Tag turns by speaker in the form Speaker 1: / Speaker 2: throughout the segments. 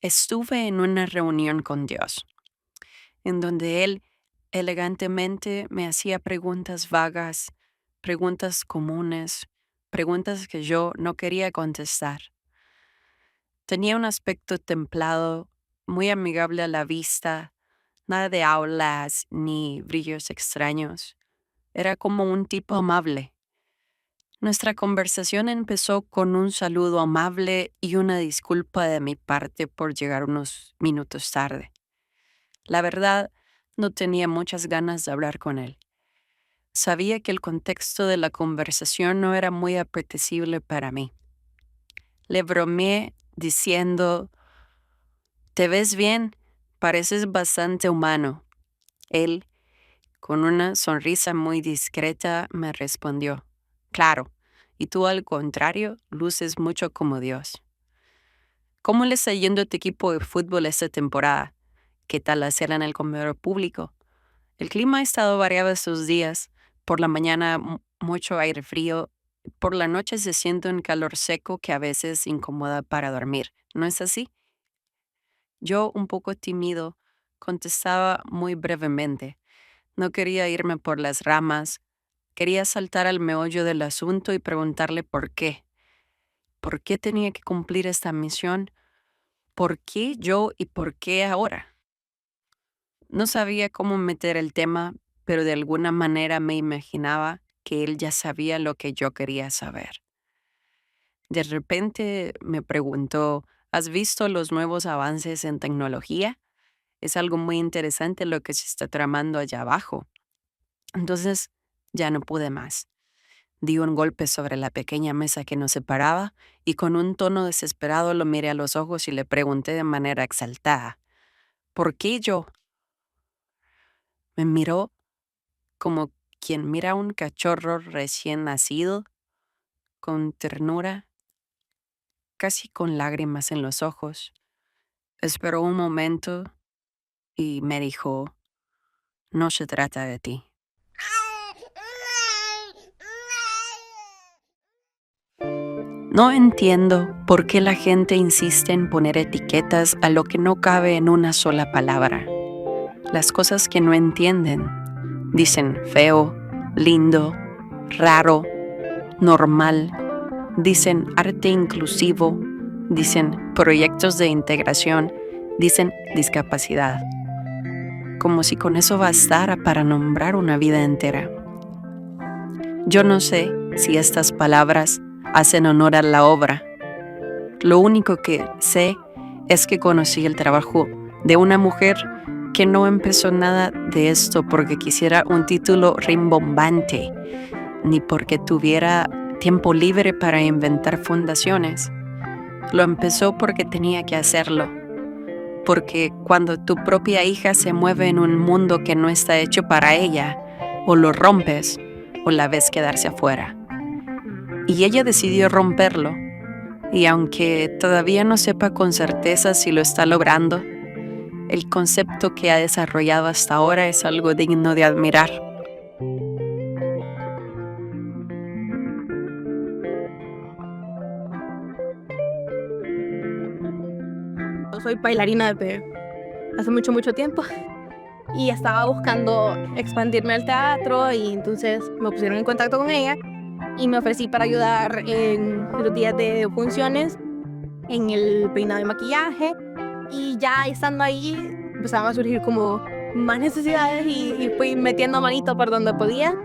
Speaker 1: Estuve en una reunión con Dios, en donde Él elegantemente me hacía preguntas vagas, preguntas comunes, preguntas que yo no quería contestar. Tenía un aspecto templado, muy amigable a la vista, nada de aulas ni brillos extraños. Era como un tipo amable. Nuestra conversación empezó con un saludo amable y una disculpa de mi parte por llegar unos minutos tarde. La verdad, no tenía muchas ganas de hablar con él. Sabía que el contexto de la conversación no era muy apetecible para mí. Le bromeé diciendo, «Te ves bien, pareces bastante humano». Él, con una sonrisa muy discreta, me respondió, «Claro, y tú al contrario, luces mucho como Dios». «¿Cómo le está yendo a tu equipo de fútbol esta temporada? ¿Qué tal la cena en el comedor público? El clima ha estado variado estos días. Por la mañana mucho aire frío. Por la noche se siente un calor seco que a veces incomoda para dormir. ¿No es así?». Yo, un poco tímido, contestaba muy brevemente. No quería irme por las ramas. Quería saltar al meollo del asunto y preguntarle por qué. ¿Por qué tenía que cumplir esta misión? ¿Por qué yo y por qué ahora? No sabía cómo meter el tema, pero de alguna manera me imaginaba que él ya sabía lo que yo quería saber. De repente me preguntó, ¿has visto los nuevos avances en tecnología? Es algo muy interesante lo que se está tramando allá abajo. Entonces ya no pude más. Di un golpe sobre la pequeña mesa que nos separaba y con un tono desesperado lo miré a los ojos y le pregunté de manera exaltada, ¿por qué yo? Me miró como quien mira a un cachorro recién nacido, con ternura, casi con lágrimas en los ojos. Esperó un momento y me dijo, no se trata de ti. No entiendo por qué la gente insiste en poner etiquetas a lo que no cabe en una sola palabra. Las cosas que no entienden. Dicen feo, lindo, raro, normal. Dicen arte inclusivo. Dicen proyectos de integración. Dicen discapacidad. Como si con eso bastara para nombrar una vida entera. Yo no sé si estas palabras hacen honor a la obra. Lo único que sé es que conocí el trabajo de una mujer que no empezó nada de esto porque quisiera un título rimbombante, ni porque tuviera tiempo libre para inventar fundaciones. Lo empezó porque tenía que hacerlo, porque cuando tu propia hija se mueve en un mundo que no está hecho para ella, o lo rompes o la ves quedarse afuera. Y ella decidió romperlo. Y aunque todavía no sepa con certeza si lo está logrando, el concepto que ha desarrollado hasta ahora es algo digno de admirar.
Speaker 2: Yo soy bailarina desde hace mucho, mucho tiempo y estaba buscando expandirme al teatro y entonces me pusieron en contacto con ella y me ofrecí para ayudar en los días de funciones, en el peinado y maquillaje, y ya estando ahí empezaban a surgir como más necesidades y fui metiendo manito por donde podía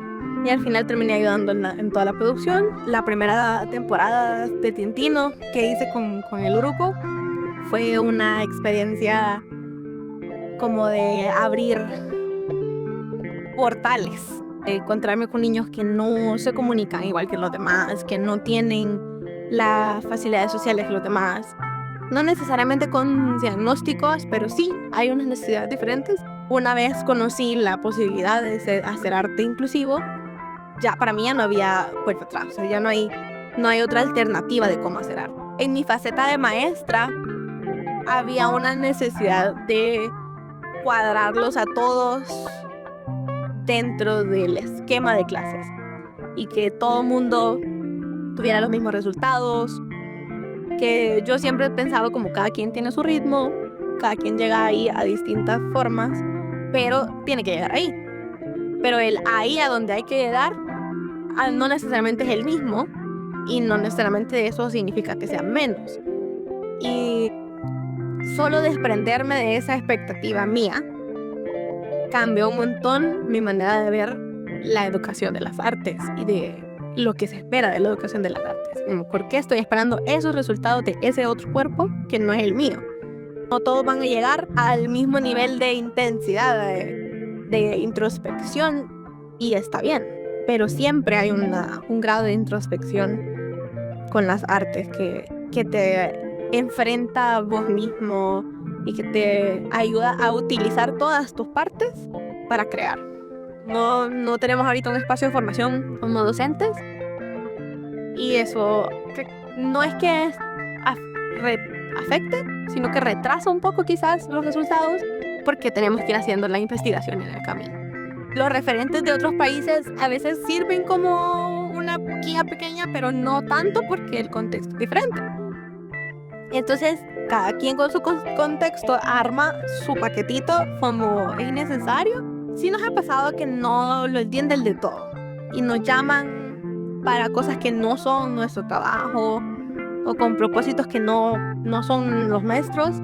Speaker 2: y al final terminé ayudando en toda la producción. La primera temporada de Tintino que hice con el grupo fue una experiencia como de abrir portales, de encontrarme con niños que no se comunican igual que los demás, que no tienen las facilidades sociales que los demás. No necesariamente con diagnósticos, pero sí hay unas necesidades diferentes. Una vez conocí la posibilidad de hacer arte inclusivo, ya para mí ya no había vuelta atrás, o sea, ya no hay otra alternativa de cómo hacer arte. En mi faceta de maestra había una necesidad de cuadrarlos a todos dentro del esquema de clases y que todo el mundo tuviera los mismos resultados, que yo siempre he pensado como cada quien tiene su ritmo, cada quien llega ahí a distintas formas, pero tiene que llegar ahí. Pero el ahí a donde hay que llegar no necesariamente es el mismo y no necesariamente eso significa que sea menos. Y solo desprenderme de esa expectativa mía cambió un montón mi manera de ver la educación de las artes y de lo que se espera de la educación de las artes. ¿Por qué estoy esperando esos resultados de ese otro cuerpo que no es el mío? No todos van a llegar al mismo nivel de intensidad, de introspección, y está bien. Pero siempre hay un grado de introspección con las artes que te enfrenta a vos mismo y que te ayuda a utilizar todas tus partes para crear. No tenemos ahorita un espacio de formación como docentes y eso no es que afecte, sino que retrasa un poco quizás los resultados porque tenemos que ir haciendo la investigación en el camino. Los referentes de otros países a veces sirven como una guía pequeña, pero no tanto porque el contexto es diferente. Entonces, cada quien con su contexto arma su paquetito como es necesario. Sí nos ha pasado que no lo entienden del todo y nos llaman para cosas que no son nuestro trabajo o con propósitos que no son los nuestros,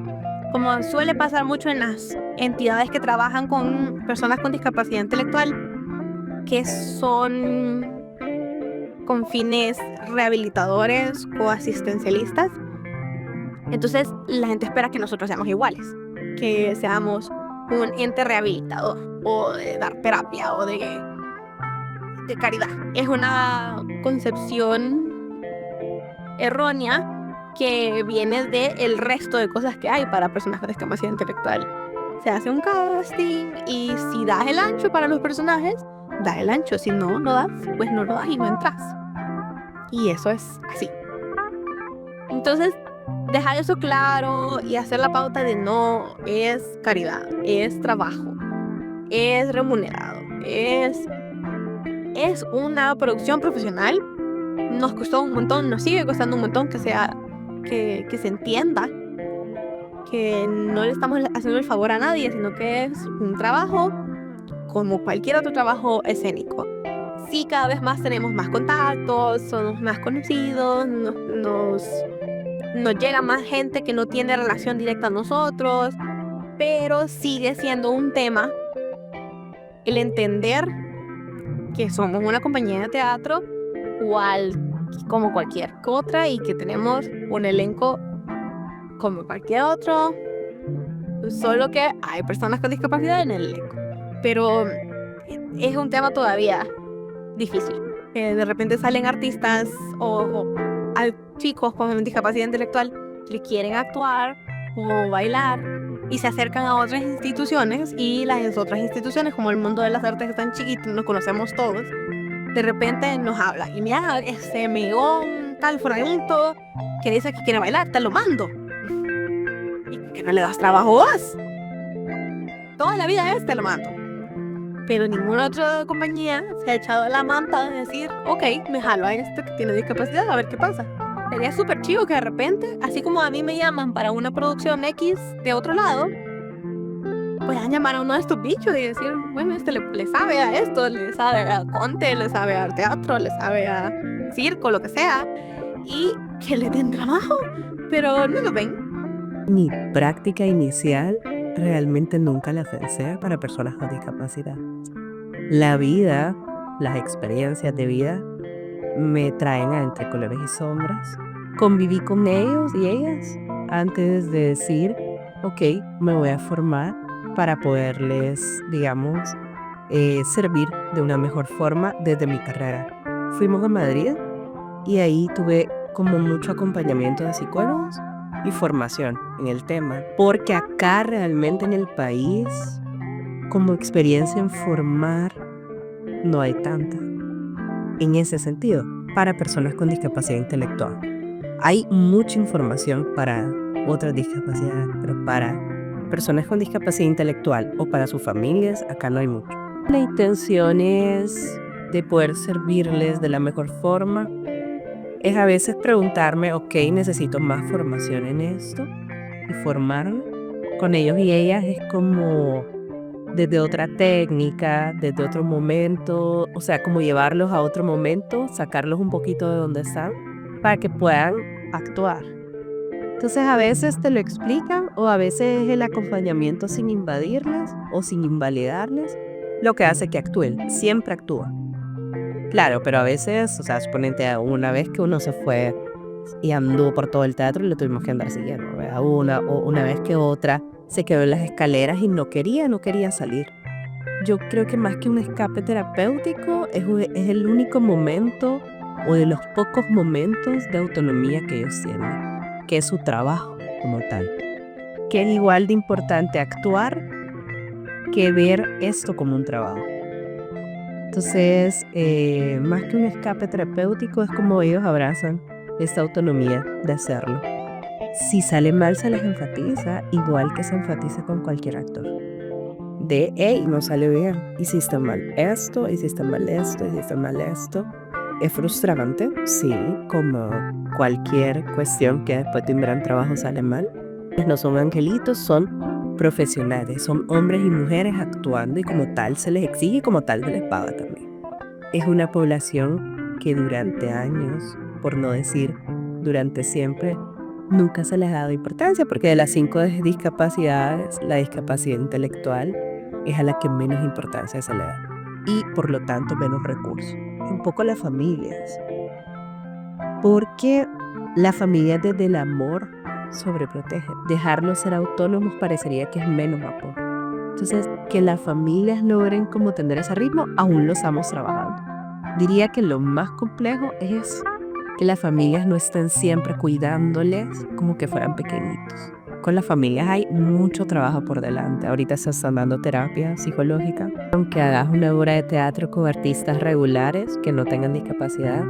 Speaker 2: como suele pasar mucho en las entidades que trabajan con personas con discapacidad intelectual, que son con fines rehabilitadores o asistencialistas. Entonces la gente espera que nosotros seamos iguales, que seamos un ente rehabilitador o de dar terapia o de caridad. Es una concepción errónea que viene del resto de cosas que hay para personas con discapacidad intelectual. Se hace un casting y si das el ancho para los personajes, das el ancho. Si no das, pues no lo das y no entras. Y eso es así. Entonces, dejar eso claro y hacer la pauta de no es caridad, es trabajo, es remunerado, es una producción profesional. Nos costó un montón, nos sigue costando un montón que se entienda que no le estamos haciendo el favor a nadie, sino que es un trabajo como cualquier otro trabajo escénico. Sí, cada vez más tenemos más contactos, somos más conocidos, nos llega más gente que no tiene relación directa a nosotros, pero sigue siendo un tema el entender que somos una compañía de teatro como cualquier otra y que tenemos un elenco como cualquier otro, solo que hay personas con discapacidad en el elenco. Pero es un tema todavía difícil. De repente salen artistas o chicos con discapacidad intelectual que quieren actuar o bailar y se acercan a otras instituciones y las otras instituciones, como el mundo de las artes es tan chiquito, nos conocemos todos, de repente nos hablan y mira, me llegó un tal fulanito que dice que quiere bailar, te lo mando. ¿Y por qué no le das trabajo vos? Toda la vida te lo mando. Pero ninguna otra compañía se ha echado la manta de decir, ok, me jalo a este que tiene discapacidad, a ver qué pasa. Sería súper chido que de repente, así como a mí me llaman para una producción X de otro lado, puedan llamar a uno de estos bichos y decir, bueno, le sabe a esto, le sabe a conte, le sabe al teatro, le sabe a circo, lo que sea, y que le den trabajo, pero no lo ven.
Speaker 3: Mi práctica inicial realmente nunca la pensé para personas con discapacidad. La vida, las experiencias de vida me traen a Entre Colores y Sombras. Conviví con ellos y ellas antes de decir, ok, me voy a formar para poderles, digamos, servir de una mejor forma desde mi carrera. Fuimos a Madrid y ahí tuve como mucho acompañamiento de psicólogos y formación en el tema, porque acá realmente en el país, como experiencia en formar, no hay tanta. En ese sentido, para personas con discapacidad intelectual. Hay mucha información para otras discapacidades, pero para personas con discapacidad intelectual o para sus familias, acá no hay mucho. La intención es de poder servirles de la mejor forma es a veces preguntarme, ok, necesito más formación en esto y formarme. Con ellos y ellas es como desde otra técnica, desde otro momento, o sea, como llevarlos a otro momento, sacarlos un poquito de donde están para que puedan actuar. Entonces a veces te lo explican o a veces es el acompañamiento sin invadirles o sin invalidarles lo que hace que actúen. Siempre actúa. Claro, pero a veces, o sea, suponete una vez que uno se fue y anduvo por todo el teatro y lo tuvimos que andar siguiendo, ¿verdad? Una vez que otra se quedó en las escaleras y no quería salir. Yo creo que más que un escape terapéutico es el único momento o de los pocos momentos de autonomía que ellos tienen, que es su trabajo como tal. Que es igual de importante actuar que ver esto como un trabajo. Entonces, más que un escape terapéutico, es como ellos abrazan esta autonomía de hacerlo. Si sale mal, se les enfatiza, igual que se enfatiza con cualquier actor. De, hey, no sale bien, hiciste mal esto, hiciste mal esto, hiciste mal esto. ¿Es frustrante? Sí, como cualquier cuestión que después de un gran trabajo sale mal. No son angelitos, son profesionales, son hombres y mujeres actuando y como tal se les exige y como tal se les paga también. Es una población que durante años, por no decir durante siempre, nunca se les ha dado importancia, porque de las 5 discapacidades, la discapacidad intelectual es a la que menos importancia se le da y por lo tanto menos recursos. Un poco las familias, porque la familia desde el amor sobreprotege. Dejarlos ser autónomos parecería que es menos amor. Entonces, que las familias logren como tener ese ritmo, aún lo estamos trabajando. Diría que lo más complejo es que las familias no estén siempre cuidándoles como que fueran pequeñitos. Con las familias hay mucho trabajo por delante. Ahorita se están dando terapia psicológica. Aunque hagas una obra de teatro con artistas regulares que no tengan discapacidad,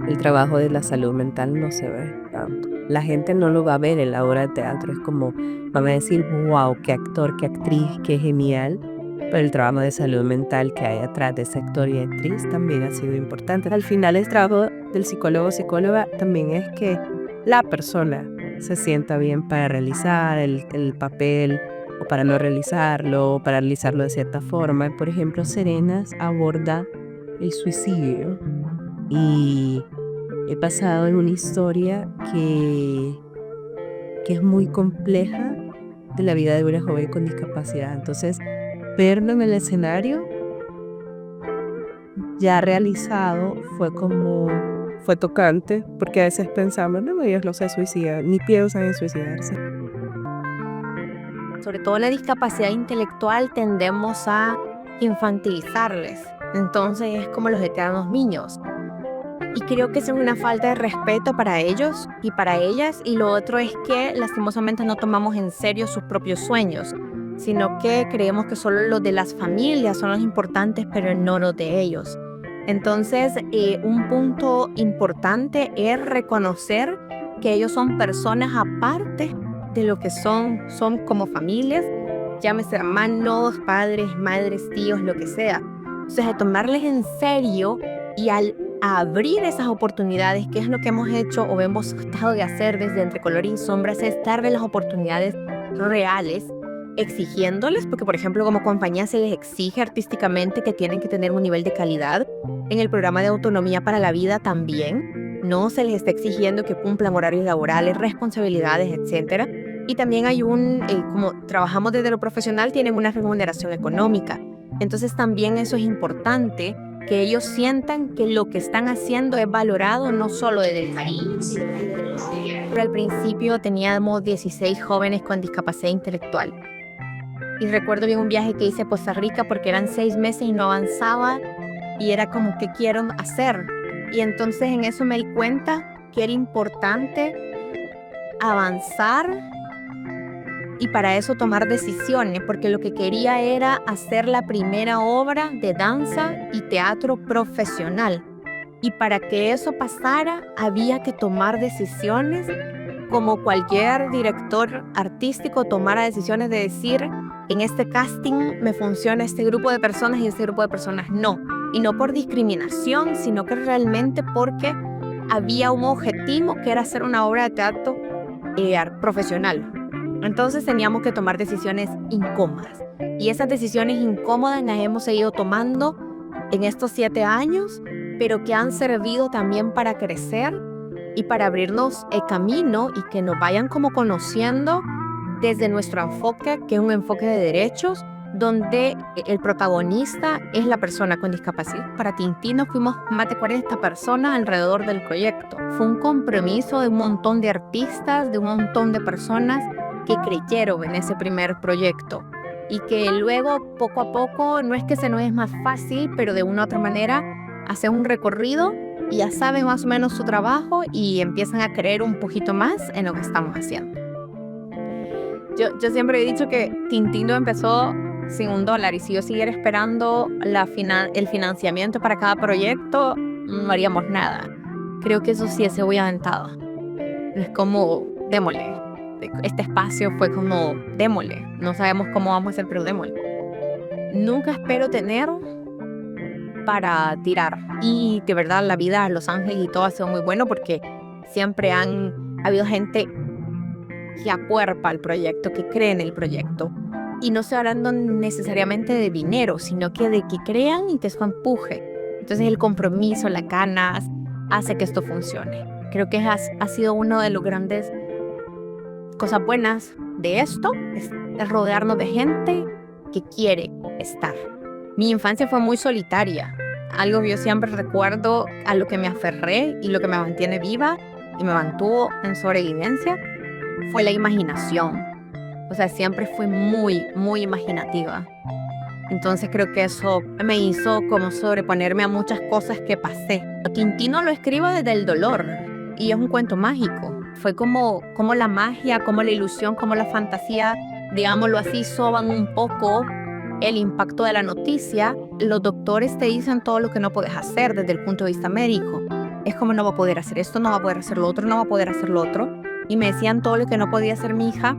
Speaker 3: el trabajo de la salud mental no se ve tanto. La gente no lo va a ver en la obra de teatro. Es como, van a decir, wow, qué actor, qué actriz, qué genial. Pero el trabajo de salud mental que hay atrás de ese actor y actriz también ha sido importante. Al final, el trabajo del psicólogo o psicóloga también es que la persona se sienta bien para realizar el papel o para no realizarlo, o para realizarlo de cierta forma. Por ejemplo, Serenas aborda el suicidio y he pasado en una historia que es muy compleja de la vida de una joven con discapacidad. Entonces, verlo en el escenario ya realizado fue tocante, porque a veces pensamos, no, ellos no se suicidan, ni piensan en suicidarse.
Speaker 2: Sobre todo la discapacidad intelectual tendemos a infantilizarles. Entonces es como los eternos niños. Y creo que eso es una falta de respeto para ellos y para ellas. Y lo otro es que lastimosamente no tomamos en serio sus propios sueños, sino que creemos que solo los de las familias son los importantes, pero no los de ellos. Entonces, un punto importante es reconocer que ellos son personas aparte de lo que son como familias, llámese hermanos, padres, madres, tíos, lo que sea. Entonces, de tomarles en serio y al abrir esas oportunidades, que es lo que hemos hecho o hemos tratado de hacer desde Entre Color y Sombras, es darles las oportunidades reales, exigiéndoles, porque por ejemplo como compañía se les exige artísticamente que tienen que tener un nivel de calidad. En el programa de autonomía para la vida también no se les está exigiendo que cumplan horarios laborales, responsabilidades, etcétera. Y también hay como trabajamos desde lo profesional, tienen una remuneración económica. Entonces también eso es importante, que ellos sientan que lo que están haciendo es valorado no solo desde el cariño, sino desde al principio teníamos 16 jóvenes con discapacidad intelectual. Y recuerdo bien un viaje que hice a Costa Rica porque eran 6 meses y no avanzaba y era como, ¿qué quiero hacer? Y entonces en eso me di cuenta que era importante avanzar y para eso tomar decisiones, porque lo que quería era hacer la primera obra de danza y teatro profesional. Y para que eso pasara, había que tomar decisiones como cualquier director artístico tomara decisiones de decir, en este casting me funciona este grupo de personas y este grupo de personas no. Y no por discriminación, sino que realmente porque había un objetivo que era hacer una obra de teatro profesional. Entonces teníamos que tomar decisiones incómodas. Y esas decisiones incómodas las hemos seguido tomando en estos 7 años, pero que han servido también para crecer y para abrirnos el camino y que nos vayan como conociendo desde nuestro enfoque, que es un enfoque de derechos, donde el protagonista es la persona con discapacidad. Para Tintino fuimos más de 40 personas alrededor del proyecto. Fue un compromiso de un montón de artistas, de un montón de personas que creyeron en ese primer proyecto y que luego poco a poco, no es que se nos es más fácil, pero de una u otra manera hacen un recorrido y ya saben más o menos su trabajo y empiezan a creer un poquito más en lo que estamos haciendo. Yo siempre he dicho que Tintino empezó sin $1 y si yo siguiera esperando el financiamiento para cada proyecto, no haríamos nada. Creo que eso sí es cebolla dentada. Es como, démosle. Este espacio fue como, démosle. No sabemos cómo vamos a hacer, pero démosle. Nunca espero tener para tirar. Y de verdad la vida en Los Ángeles y todo ha sido muy bueno porque siempre ha habido gente que acuerpa el proyecto, que cree en el proyecto. Y no estoy hablando necesariamente de dinero, sino que de que crean y que eso empuje. Entonces el compromiso, las ganas, hace que esto funcione. Creo que ha sido uno de los grandes cosas buenas de esto, es rodearnos de gente que quiere estar. Mi infancia fue muy solitaria. Algo que yo siempre recuerdo, a lo que me aferré y lo que me mantiene viva y me mantuvo en sobrevivencia, fue la imaginación. O sea, siempre fui muy, muy imaginativa. Entonces creo que eso me hizo como sobreponerme a muchas cosas que pasé. Tintino lo escribo desde el dolor y es un cuento mágico. Fue como la magia, como la ilusión, como la fantasía, digámoslo así, soban un poco el impacto de la noticia. Los doctores te dicen todo lo que no puedes hacer desde el punto de vista médico. Es como no va a poder hacer esto, no va a poder hacer lo otro, no va a poder hacer lo otro. Y me decían todo lo que no podía hacer mi hija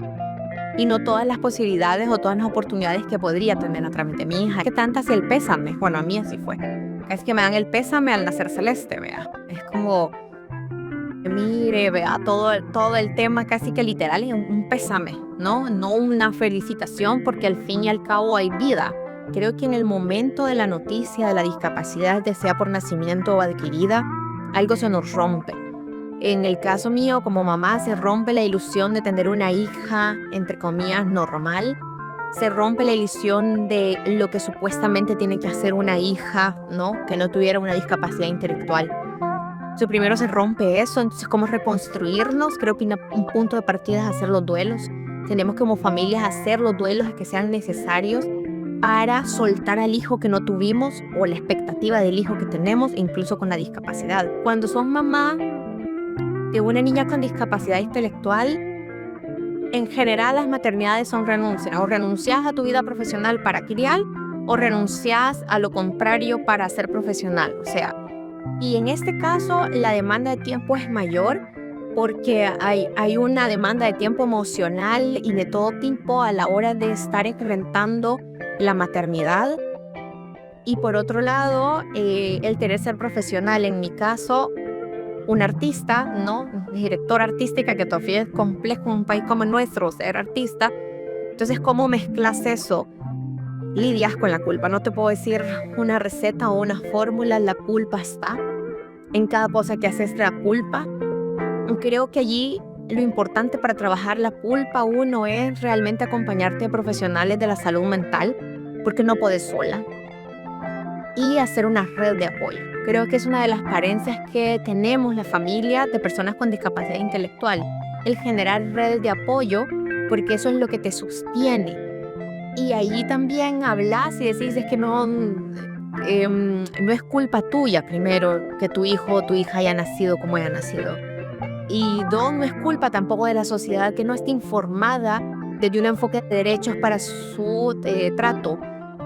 Speaker 2: y no todas las posibilidades o todas las oportunidades que podría tener a través de mi hija. ¿Qué tanta es el pésame? Bueno, a mí así fue. Es que me dan el pésame al nacer Celeste, vea. Es como, mire, vea, todo el tema casi que literal es un pésame, ¿no? No una felicitación porque al fin y al cabo hay vida. Creo que en el momento de la noticia de la discapacidad, ya sea por nacimiento o adquirida, algo se nos rompe. En el caso mío, como mamá, se rompe la ilusión de tener una hija, entre comillas, normal. Se rompe la ilusión de lo que supuestamente tiene que hacer una hija, ¿no? Que no tuviera una discapacidad intelectual. Entonces, primero se rompe eso, entonces cómo reconstruirnos. Creo que un punto de partida es hacer los duelos. Tenemos como familias hacer los duelos que sean necesarios para soltar al hijo que no tuvimos o la expectativa del hijo que tenemos, incluso con la discapacidad. Cuando sos mamá de una niña con discapacidad intelectual, en general las maternidades son renuncias. O renuncias a tu vida profesional para criar o renuncias a lo contrario para ser profesional. O sea, y en este caso la demanda de tiempo es mayor porque hay una demanda de tiempo emocional y de todo tipo a la hora de estar enfrentando la maternidad. Y por otro lado, el querer ser profesional, en mi caso, un artista, ¿no? Directora artística, que todavía es complejo en un país como el nuestro ser artista. Entonces, ¿cómo mezclas eso? Lidias con la culpa. No te puedo decir una receta o una fórmula. La culpa está en cada cosa que haces, la culpa. Creo que allí lo importante para trabajar la culpa, uno, es realmente acompañarte a profesionales de la salud mental, porque no puedes sola. Y hacer una red de apoyo. Creo que es una de las carencias que tenemos la familia de personas con discapacidad intelectual. El generar redes de apoyo, porque eso es lo que te sostiene. Y ahí también hablas y decís, es que no es culpa tuya, primero, que tu hijo o tu hija haya nacido como haya nacido. Y dos, no es culpa tampoco de la sociedad que no esté informada desde un enfoque de derechos para su trato.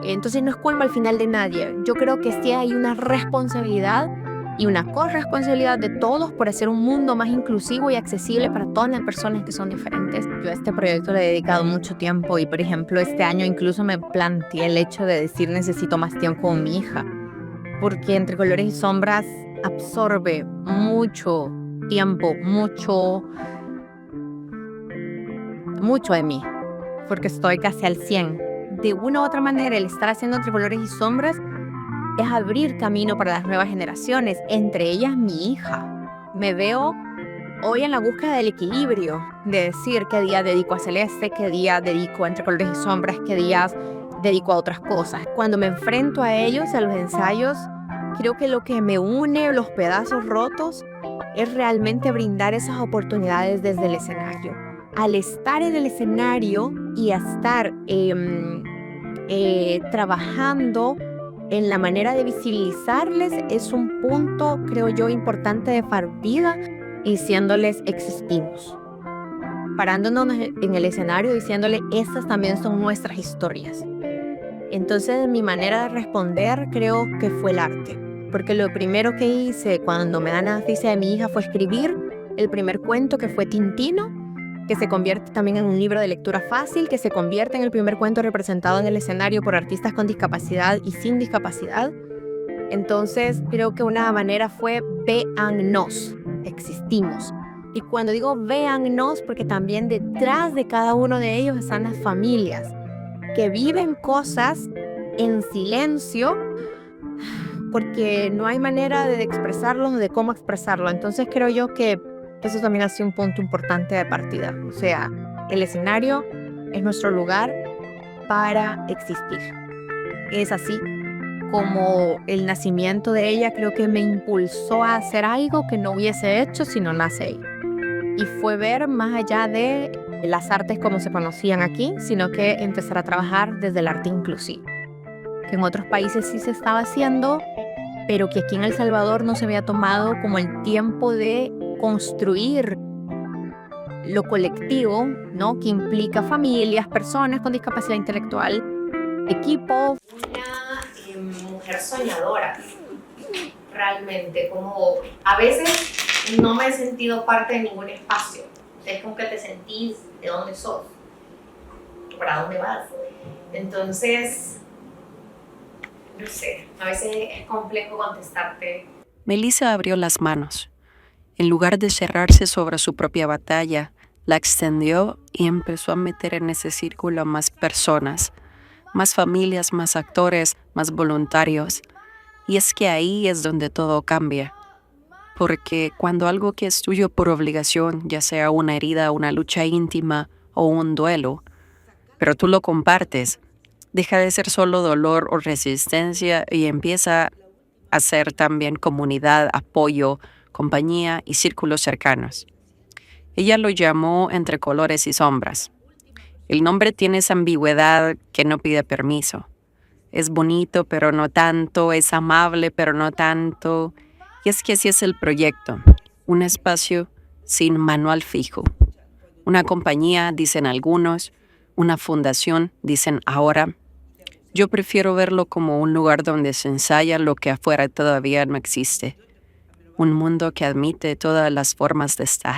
Speaker 2: Entonces no es culpa al final de nadie. Yo creo que sí hay una responsabilidad y una corresponsabilidad de todos por hacer un mundo más inclusivo y accesible para todas las personas que son diferentes. Yo a este proyecto le he dedicado mucho tiempo y, por ejemplo, este año incluso me planteé el hecho de decir necesito más tiempo con mi hija, porque Entre Colores y Sombras absorbe mucho tiempo, mucho de mí, porque estoy casi al 100. De una u otra manera, el estar haciendo Entre Colores y Sombras es abrir camino para las nuevas generaciones, entre ellas mi hija. Me veo hoy en la búsqueda del equilibrio, de decir qué día dedico a Celeste, qué día dedico a Entre Colores y Sombras, qué días dedico a otras cosas. Cuando me enfrento a ellos, a los ensayos, creo que lo que me une, los pedazos rotos, es realmente brindar esas oportunidades desde el escenario. Al estar en el escenario y a estar trabajando en la manera de visibilizarles, es un punto, creo yo, importante de partida, diciéndoles existimos. Parándonos en el escenario diciéndole estas también son nuestras historias. Entonces mi manera de responder creo que fue el arte, porque lo primero que hice cuando me dan la noticia de mi hija fue escribir el primer cuento, que fue Tintino, que se convierte también en un libro de lectura fácil, que se convierte en el primer cuento representado en el escenario por artistas con discapacidad y sin discapacidad. Entonces creo que una manera fue véannos, existimos. Y cuando digo véannos, porque también detrás de cada uno de ellos están las familias que viven cosas en silencio porque no hay manera de expresarlo o de cómo expresarlo. Entonces creo yo que eso también ha sido un punto importante de partida. O sea, el escenario es nuestro lugar para existir. Es así como el nacimiento de ella creo que me impulsó a hacer algo que no hubiese hecho si no nace ahí. Y fue ver más allá de las artes como se conocían aquí, sino que empezar a trabajar desde el arte inclusivo, que en otros países sí se estaba haciendo, pero que aquí en El Salvador no se había tomado como el tiempo de construir lo colectivo, ¿no? Que implica familias, personas con discapacidad intelectual, equipo.
Speaker 4: Una mujer soñadora, realmente, como a veces no me he sentido parte de ningún espacio. Es como que te sentís de dónde sos, para dónde vas. Entonces, no sé, a veces es complejo contestarte.
Speaker 1: Melissa abrió las manos. En lugar de cerrarse sobre su propia batalla, la extendió y empezó a meter en ese círculo a más personas, más familias, más actores, más voluntarios. Y es que ahí es donde todo cambia. Porque cuando algo que es tuyo por obligación, ya sea una herida, una lucha íntima o un duelo, pero tú lo compartes, deja de ser solo dolor o resistencia y empieza a ser también comunidad, apoyo, compañía y círculos cercanos. Ella lo llamó Entre Colores y Sombras. El nombre tiene esa ambigüedad que no pide permiso. Es bonito, pero no tanto, es amable, pero no tanto. Y es que así es el proyecto, un espacio sin manual fijo. Una compañía, dicen algunos, una fundación, dicen ahora. Yo prefiero verlo como un lugar donde se ensaya lo que afuera todavía no existe. Un mundo que admite todas las formas de estar.